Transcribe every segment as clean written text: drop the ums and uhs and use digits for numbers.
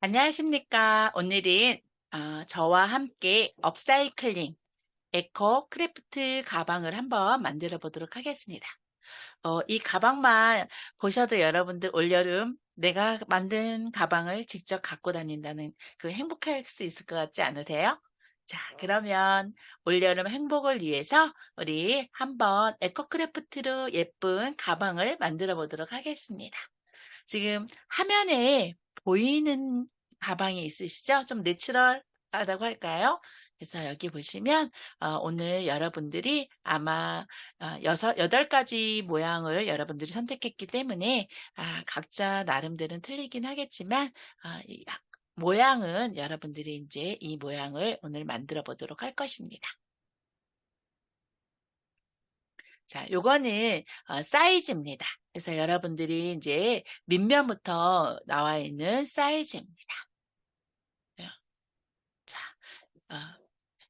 안녕하십니까. 오늘은 저와 함께 업사이클링 에코 크래프트 가방을 한번 만들어 보도록 하겠습니다. 이 가방만 보셔도 여러분들 올여름 내가 만든 가방을 직접 갖고 다닌다는 그 행복할 수 있을 것 같지 않으세요? 자, 그러면 올여름 행복을 위해서 우리 한번 에코 크래프트로 예쁜 가방을 만들어 보도록 하겠습니다. 지금 화면에 보이는 가방이 있으시죠? 좀 내추럴하다고 할까요? 그래서 여기 보시면 오늘 여러분들이 아마 여덟 가지 모양을 여러분들이 선택했기 때문에 각자 나름대로는 틀리긴 하겠지만 이 모양은 여러분들이 이제 이 모양을 오늘 만들어 보도록 할 것입니다. 자, 요거는 사이즈입니다. 그래서 여러분들이 이제 밑면부터 나와 있는 사이즈입니다. 자, 어,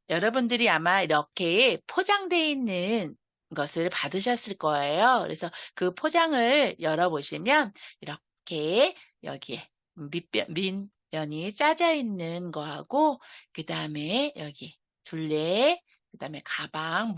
여러분들이 아마 이렇게 포장되어 있는 것을 받으셨을 거예요. 그래서 그 포장을 열어보시면 이렇게 여기에 밑면이 짜져 있는 거하고 그 다음에 여기 둘레 그 다음에 가방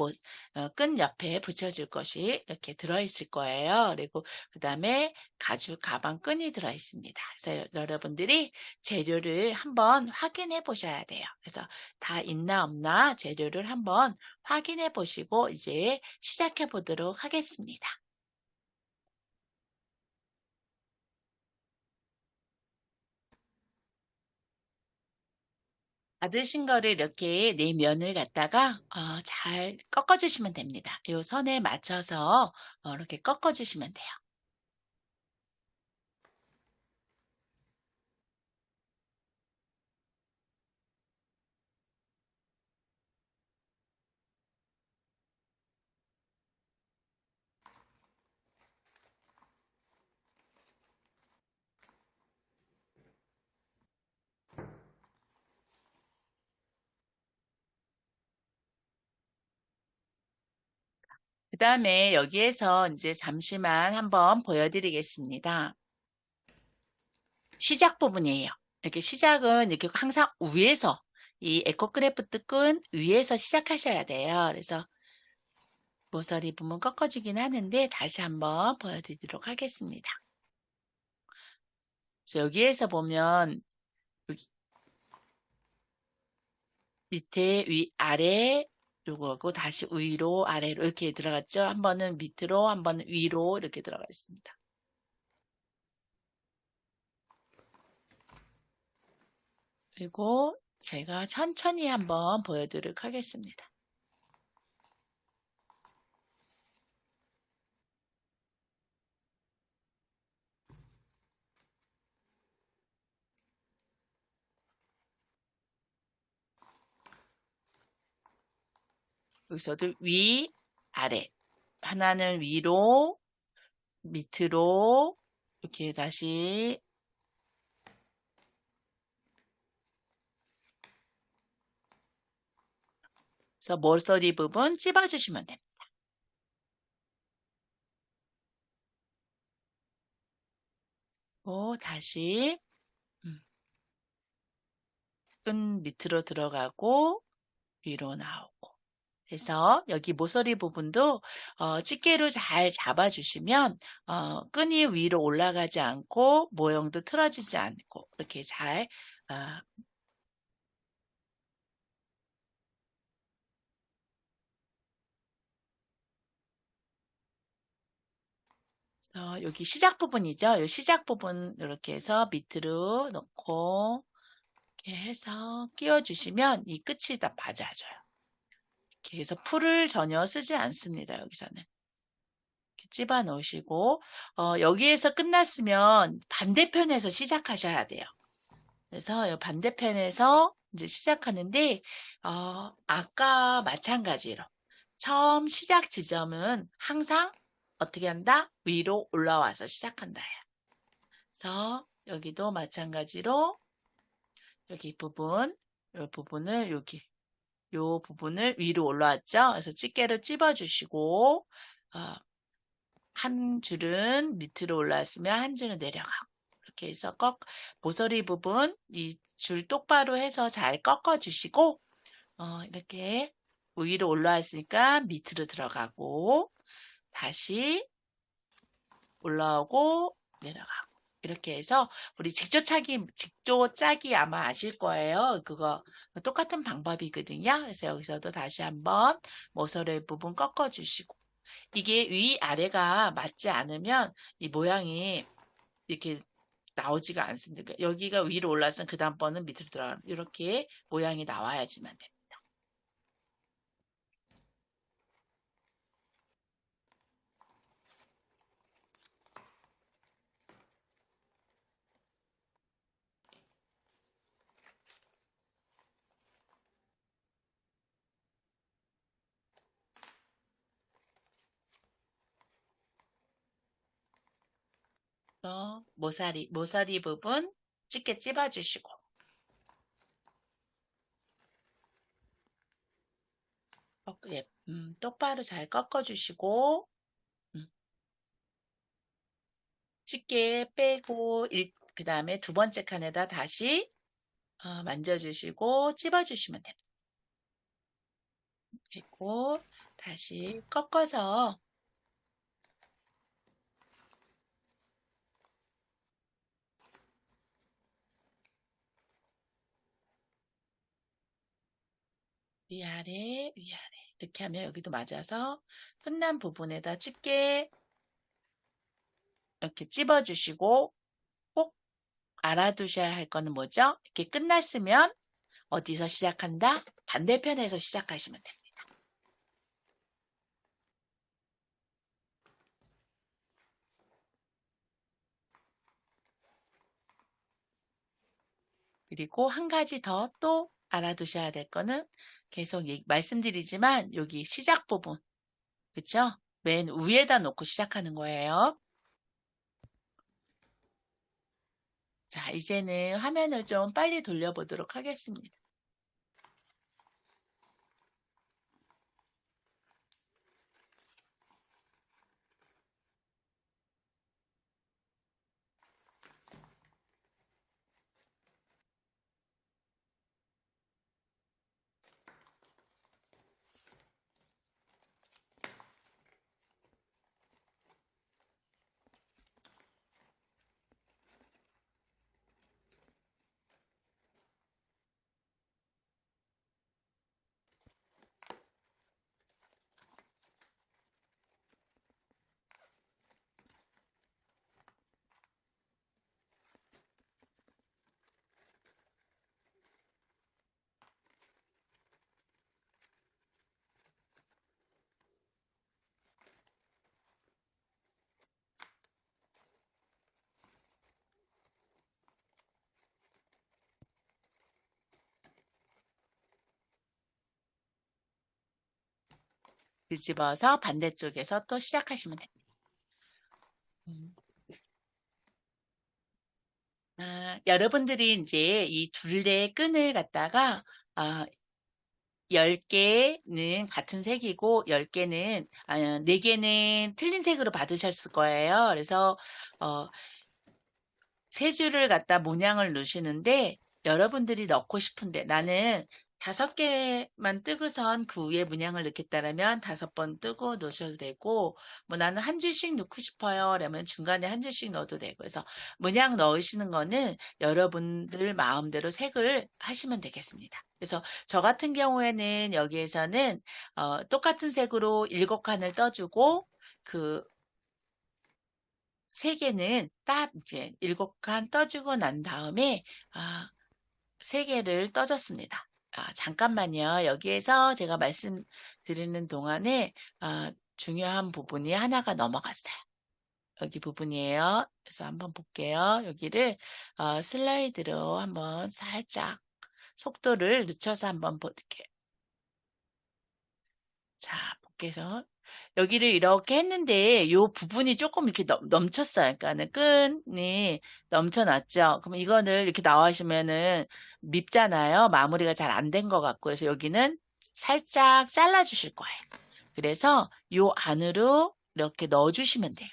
끈 옆에 붙여줄 것이 이렇게 들어있을 거예요. 그리고 그 다음에 가죽 가방 끈이 들어있습니다. 그래서 여러분들이 재료를 한번 확인해 보셔야 돼요. 그래서 다 있나 없나 재료를 한번 확인해 보시고 이제 시작해 보도록 하겠습니다. 받으신 거를 이렇게 네 면을 갖다가 잘 꺾어주시면 됩니다. 이 선에 맞춰서 이렇게 꺾어주시면 돼요. 그 다음에 여기에서 이제 잠시만 한번 보여드리겠습니다. 시작 부분이에요. 이렇게 시작은 이렇게 항상 위에서 이 에코크래프트 끈 위에서 시작하셔야 돼요. 그래서 모서리 부분 꺾어주긴 하는데 다시 한번 보여드리도록 하겠습니다. 그래서 여기에서 보면 여기 밑에 아래 요거고 다시 위로 아래로 이렇게 들어갔죠. 한 번은 밑으로 한 번은 위로 이렇게 들어가 있습니다. 그리고 제가 천천히 한번 보여드리도록 하겠습니다. 여기서도 위, 아래. 하나는 위로, 밑으로, 이렇게 다시. 그래서 모서리 부분 찝어주시면 됩니다. 다시 끈 밑으로 들어가고 위로 나오고. 그래서 여기 모서리 부분도 집게로 잘 잡아주시면 끈이 위로 올라가지 않고 모형도 틀어지지 않고 이렇게 잘 여기 시작 부분이죠. 이 시작 부분 이렇게 해서 밑으로 넣고 이렇게 해서 끼워주시면 이 끝이 다 맞아져요. 이렇게 해서 풀을 전혀 쓰지 않습니다. 여기서는. 찝어 놓으시고 여기에서 끝났으면 반대편에서 시작하셔야 돼요. 그래서 반대편에서 이제 시작하는데 아까 마찬가지로 처음 시작 지점은 항상 어떻게 한다? 위로 올라와서 시작한다. 그래서 여기도 마찬가지로 여기 부분, 이 부분을 여기 요 부분을 위로 올라왔죠? 그래서 집게로 찝어주시고 한 줄은 밑으로 올라왔으면 한 줄은 내려가고 이렇게 해서 모서리 부분 이 줄 똑바로 해서 잘 꺾어 주시고 이렇게 위로 올라와 있으니까 밑으로 들어가고 다시 올라오고 내려가고 이렇게 해서 우리 직조 짜기 아마 아실 거예요. 그거 똑같은 방법이거든요. 그래서 여기서도 다시 한번 모서리 부분 꺾어 주시고 이게 위아래가 맞지 않으면 이 모양이 이렇게 나오지가 않습니다. 여기가 위로 올라서 그 다음번은 밑으로 들어가는 이렇게 모양이 나와야지만 됩니다. 모서리 부분 찢게 찝어주시고 예, 똑바로 잘 꺾어주시고 찢게 빼고 그 다음에 두 번째 칸에다 다시 만져주시고 찝어주시면 됩니다. 그리고 다시 꺾어서 위아래 위아래 이렇게 하면 여기도 맞아서 끝난 부분에다 집게 이렇게 찝어주시고 꼭 알아두셔야 할 거는 뭐죠? 이렇게 끝났으면 어디서 시작한다? 반대편에서 시작하시면 됩니다. 그리고 한 가지 더 또 알아두셔야 될 거는 계속 말씀드리지만 여기 시작 부분 그쵸? 맨 위에다 놓고 시작하는 거예요. 자, 이제는 화면을 좀 빨리 돌려보도록 하겠습니다. 뒤집어서 반대쪽에서 또 시작하시면 됩니다. 여러분들이 이제 이 둘레 끈을 갖다가 10개는 같은 색이고 10개는 4개는 틀린 색으로 받으셨을 거예요. 그래서 세 줄을 갖다 문양을 넣으시는데 여러분들이 넣고 싶은데 나는 5개만 뜨고선 그 위에 문양을 넣겠다라면 5번 뜨고 넣으셔도 되고 뭐 나는 한 줄씩 넣고 싶어요 라면 중간에 한 줄씩 넣어도 되고 그래서 문양 넣으시는 거는 여러분들 마음대로 색을 하시면 되겠습니다. 그래서 저 같은 경우에는 여기에서는 똑같은 색으로 7칸을 떠주고 그 3개는 딱 이제 7칸 떠주고 난 다음에 3개를 떠줬습니다. 잠깐만요. 여기에서 제가 말씀드리는 동안에 중요한 부분이 하나가 넘어갔어요. 여기 부분이에요. 그래서 한번 볼게요. 여기를 슬라이드로 한번 살짝 속도를 늦춰서 한번 볼게요. 자, 볼게요. 여기를 이렇게 했는데 이 부분이 조금 이렇게 넘쳤어요. 그러니까는 끈이 넘쳐났죠. 그럼 이거를 이렇게 나와시면은 밉잖아요. 마무리가 잘 안 된 것 같고 그래서 여기는 살짝 잘라 주실 거예요. 그래서 이 안으로 이렇게 넣어 주시면 돼요.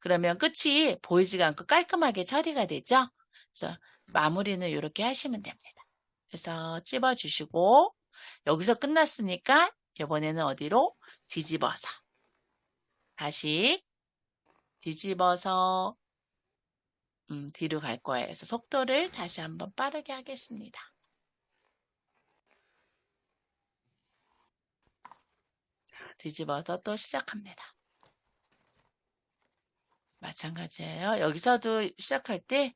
그러면 끝이 보이지가 않고 깔끔하게 처리가 되죠. 그래서 마무리는 이렇게 하시면 됩니다. 그래서 찝어주시고 여기서 끝났으니까 이번에는 어디로? 뒤집어서 다시 뒤집어서 뒤로 갈 거예요. 그래서 속도를 다시 한번 빠르게 하겠습니다. 자, 뒤집어서 또 시작합니다. 마찬가지예요. 여기서도 시작할 때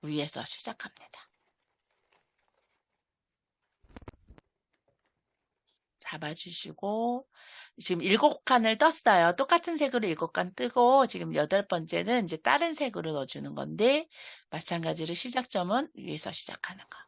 위에서 시작합니다. 잡아주시고 지금 7칸을 떴어요. 똑같은 색으로 7칸 뜨고 지금 8번째는 이제 다른 색으로 넣어주는 건데 마찬가지로 시작점은 위에서 시작하는 거.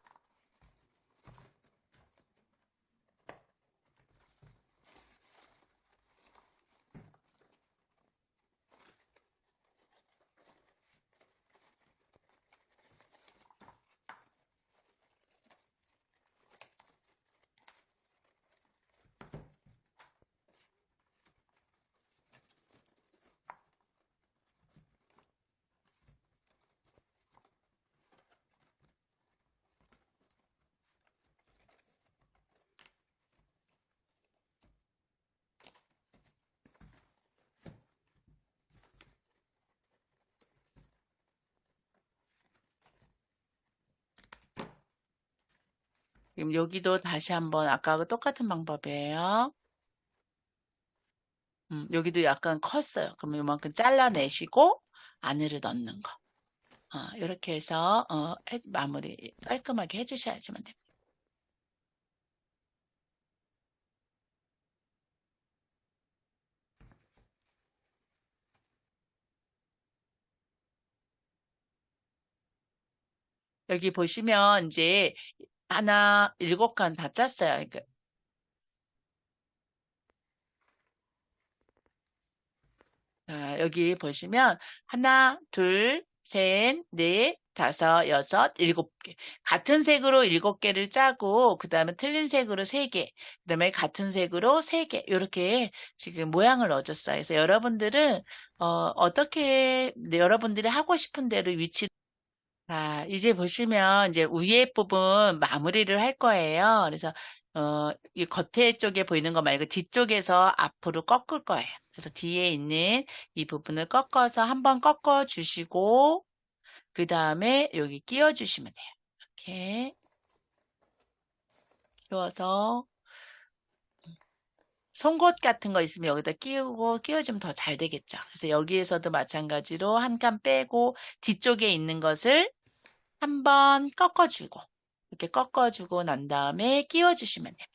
지금 여기도 다시 한번 아까하고 똑같은 방법이에요. 여기도 약간 컸어요. 그러면 이만큼 잘라내시고 안으로 넣는 거. 이렇게 해서 마무리 깔끔하게 해주셔야지만 됩니다. 여기 보시면 이제 하나 7칸 다 짰어요. 그러니까 자, 여기 보시면 하나, 둘, 셋, 넷, 다섯, 여섯, 7개. 같은 색으로 7개를 짜고 그 다음에 틀린 색으로 3개, 그 다음에 같은 색으로 3개 이렇게 지금 모양을 넣어줬어요. 그래서 여러분들은 어떻게 여러분들이 하고 싶은 대로 위치 자, 이제 보시면 이제 위에 부분 마무리를 할 거예요. 그래서 이 겉에 쪽에 보이는 거 말고 뒤쪽에서 앞으로 꺾을 거예요. 그래서 뒤에 있는 이 부분을 꺾어서 한번 꺾어 주시고 그 다음에 여기 끼워 주시면 돼요. 이렇게 끼워서 송곳 같은 거 있으면 여기다 끼우고 끼워주면 더 잘 되겠죠. 그래서 여기에서도 마찬가지로 한 칸 빼고 뒤쪽에 있는 것을 한번 꺾어주고 이렇게 꺾어주고 난 다음에 끼워주시면 됩니다.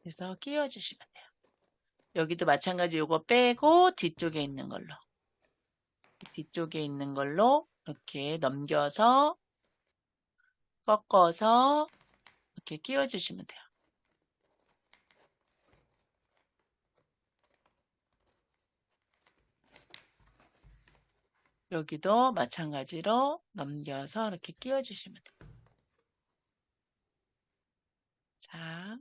그래서 끼워주시면 돼요. 여기도 마찬가지 요거 빼고 뒤쪽에 있는 걸로 이렇게 넘겨서 꺾어서 이렇게 끼워주시면 돼요. 여기도 마찬가지로 넘겨서 이렇게 끼워주시면 돼요. 자,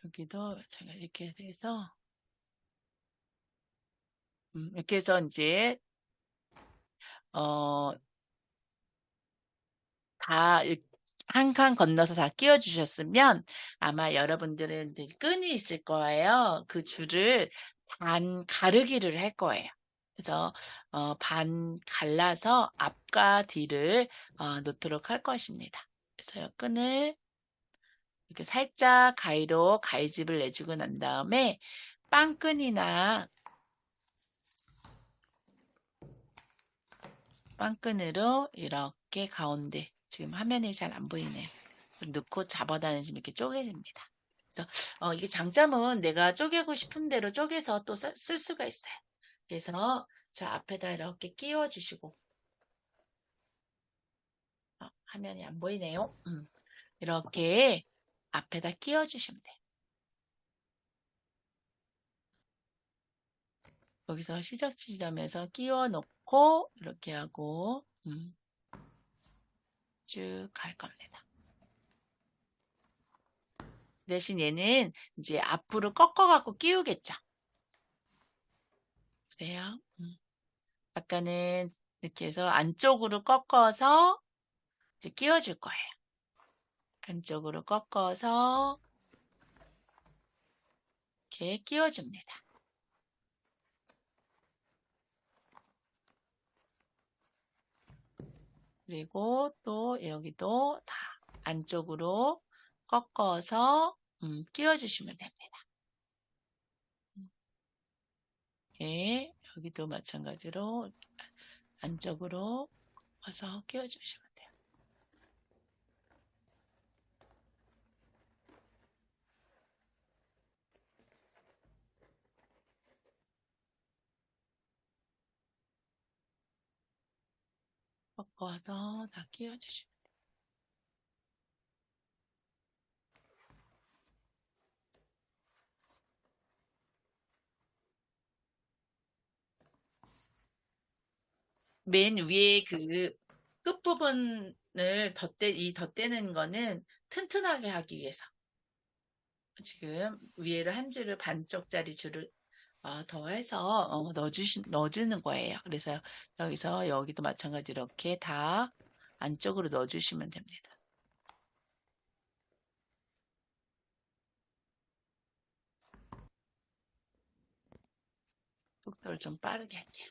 여기도 마찬가지 이렇게 해서 이렇게 해서 이제 다 한 칸 건너서 다 끼워주셨으면 아마 여러분들은 이제 끈이 있을 거예요. 그 줄을 반 가르기를 할 거예요. 그래서 반 갈라서 앞과 뒤를 놓도록 할 것입니다. 그래서 이 끈을 이렇게 살짝 가위로 가위집을 내주고 난 다음에 빵끈으로 이렇게 가운데 지금 화면이 잘 안 보이네요. 넣고 잡아다니시면 이렇게 쪼개집니다. 그래서 이게 장점은 내가 쪼개고 싶은 대로 쪼개서 또 쓸 수가 있어요. 그래서 저 앞에다 이렇게 끼워 주시고 화면이 안 보이네요. 이렇게 앞에다 끼워 주시면 돼요. 여기서 시작 지점에서 끼워 놓고 이렇게 하고 쭉 갈 겁니다. 대신 얘는 이제 앞으로 꺾어갖고 끼우겠죠. 보세요. 아까는 이렇게 해서 안쪽으로 꺾어서 이제 끼워줄 거예요. 안쪽으로 꺾어서 이렇게 끼워줍니다. 그리고 또 여기도 다 안쪽으로 꺾어서 끼워주시면 됩니다. 예, 여기도 마찬가지로 안쪽으로 와서 끼워주시면 돼요. 꺾어서 다 끼워주시면 돼요. 맨 위에 그 끝부분을 덧대는 거는 튼튼하게 하기 위해서. 지금 위에를 한 줄을 반쪽짜리 줄을 더 해서 넣어주는 거예요. 그래서 여기서 여기도 마찬가지로 이렇게 다 안쪽으로 넣어주시면 됩니다. 속도를 좀 빠르게 할게요.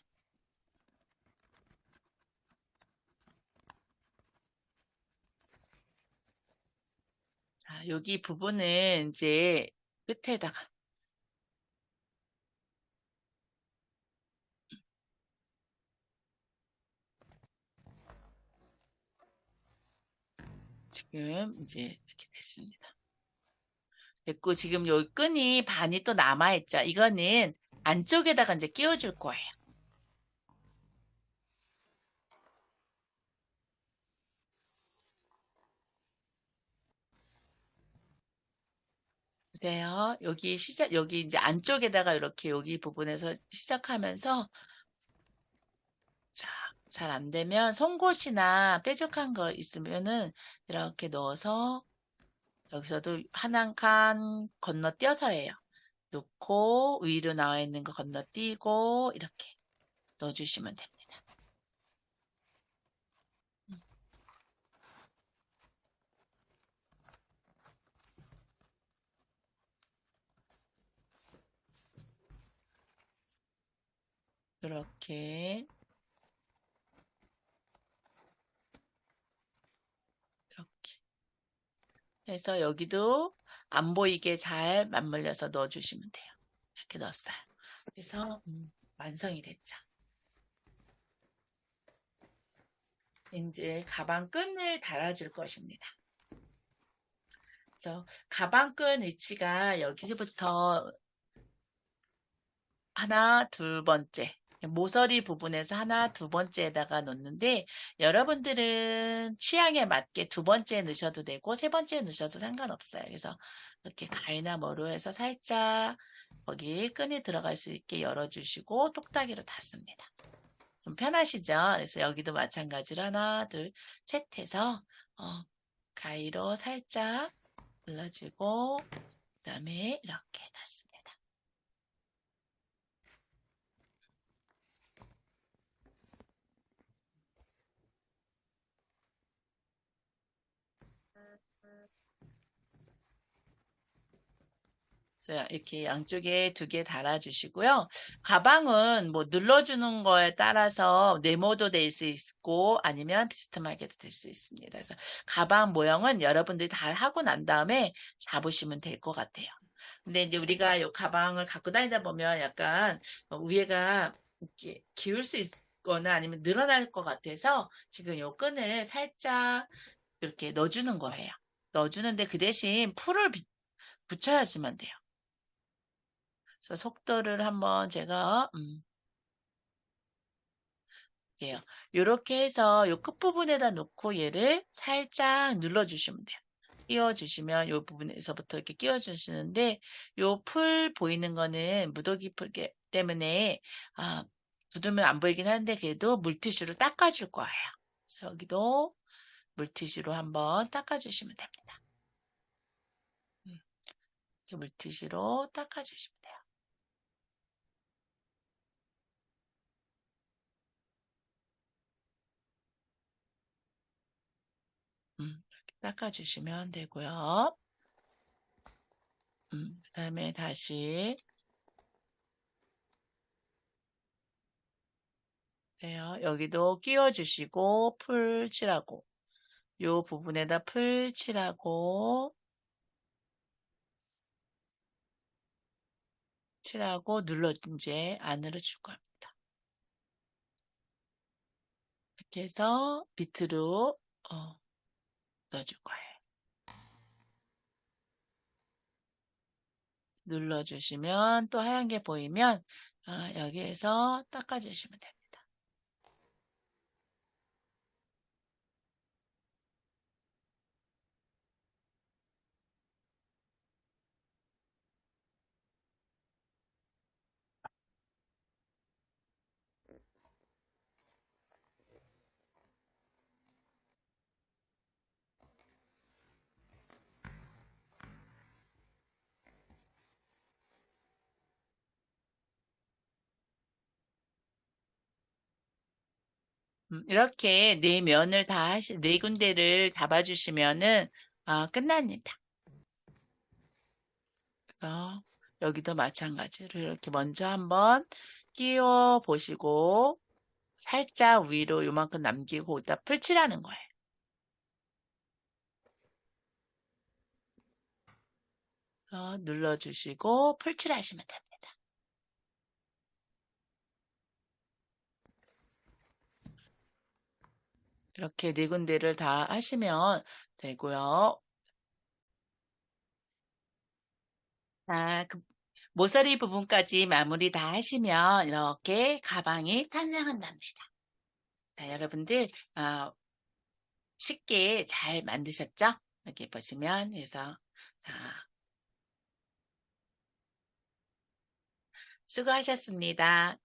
자, 여기 부분은 이제 끝에다가 지금 이제 이렇게 됐습니다. 됐고 지금 여기 끈이 반이 또 남아있죠. 이거는 안쪽에다가 이제 끼워줄 거예요. 보세요. 여기 이제 안쪽에다가 이렇게 여기 부분에서 시작하면서 자, 잘 안 되면 송곳이나 뾰족한 거 있으면은 이렇게 넣어서 여기서도 한 한 칸 건너뛰어서 해요. 놓고 위로 나와 있는 거 건너뛰고 이렇게 넣어주시면 됩니다. 이렇게 이렇게 해서 여기도 안 보이게 잘 맞물려서 넣어주시면 돼요. 이렇게 넣었어요. 그래서 완성이 됐죠. 이제 가방 끈을 달아줄 것입니다. 그래서 가방 끈 위치가 여기서부터 하나, 두 번째 모서리 부분에서 하나, 두 번째에다가 놓는데 여러분들은 취향에 맞게 두 번째 넣으셔도 되고 세 번째 넣으셔도 상관없어요. 그래서 이렇게 가위나 뭐로 해서 살짝 거기 끈이 들어갈 수 있게 열어주시고 똑딱이로 닫습니다. 좀 편하시죠? 그래서 여기도 마찬가지로 하나, 둘, 셋 해서 가위로 살짝 눌러주고 그 다음에 이렇게 닫습니다. 이렇게 양쪽에 두 개 달아주시고요. 가방은 뭐 눌러주는 거에 따라서 네모도 될 수 있고 아니면 비스듬하게도 될 수 있습니다. 그래서 가방 모형은 여러분들이 다 하고 난 다음에 잡으시면 될 것 같아요. 근데 이제 우리가 이 가방을 갖고 다니다 보면 약간 위에가 이렇게 기울 수 있거나 아니면 늘어날 것 같아서 지금 이 끈을 살짝 이렇게 넣어주는 거예요. 넣어주는데 그 대신 풀을 붙여야지만 돼요. 그래서 속도를 한번 제가 볼게요. 이렇게 해서 이 끝부분에다 놓고 얘를 살짝 눌러주시면 돼요. 끼워주시면 요 부분에서부터 이렇게 끼워주시는데 요 풀 보이는 거는 무더기 풀 때문에 굳으면 안 보이긴 하는데 그래도 물티슈로 닦아줄 거예요. 그래서 여기도 물티슈로 한번 닦아주시면 됩니다. 이렇게 물티슈로 닦아주시면 돼요. 이렇게 닦아주시면 되고요. 그 다음에 다시 여기도 끼워주시고 풀 칠하고 요 부분에다 풀 칠하고 눌러 이제 안으로 줄 겁니다. 이렇게 해서 밑으로 넣어줄 거예요. 눌러주시면 또 하얀 게 보이면 여기에서 닦아주시면 됩니다. 이렇게 네 면을 네 군데를 잡아주시면은 끝납니다. 그래서 여기도 마찬가지로 이렇게 먼저 한번 끼워 보시고 살짝 위로 요만큼 남기고 이따 풀칠하는 거예요. 그래서 눌러주시고 풀칠하시면 됩니다. 이렇게 네 군데를 다 하시면 되고요. 그 모서리 부분까지 마무리 다 하시면 이렇게 가방이 탄생한답니다. 자, 여러분들 쉽게 잘 만드셨죠? 이렇게 보시면 그래서 자, 수고하셨습니다.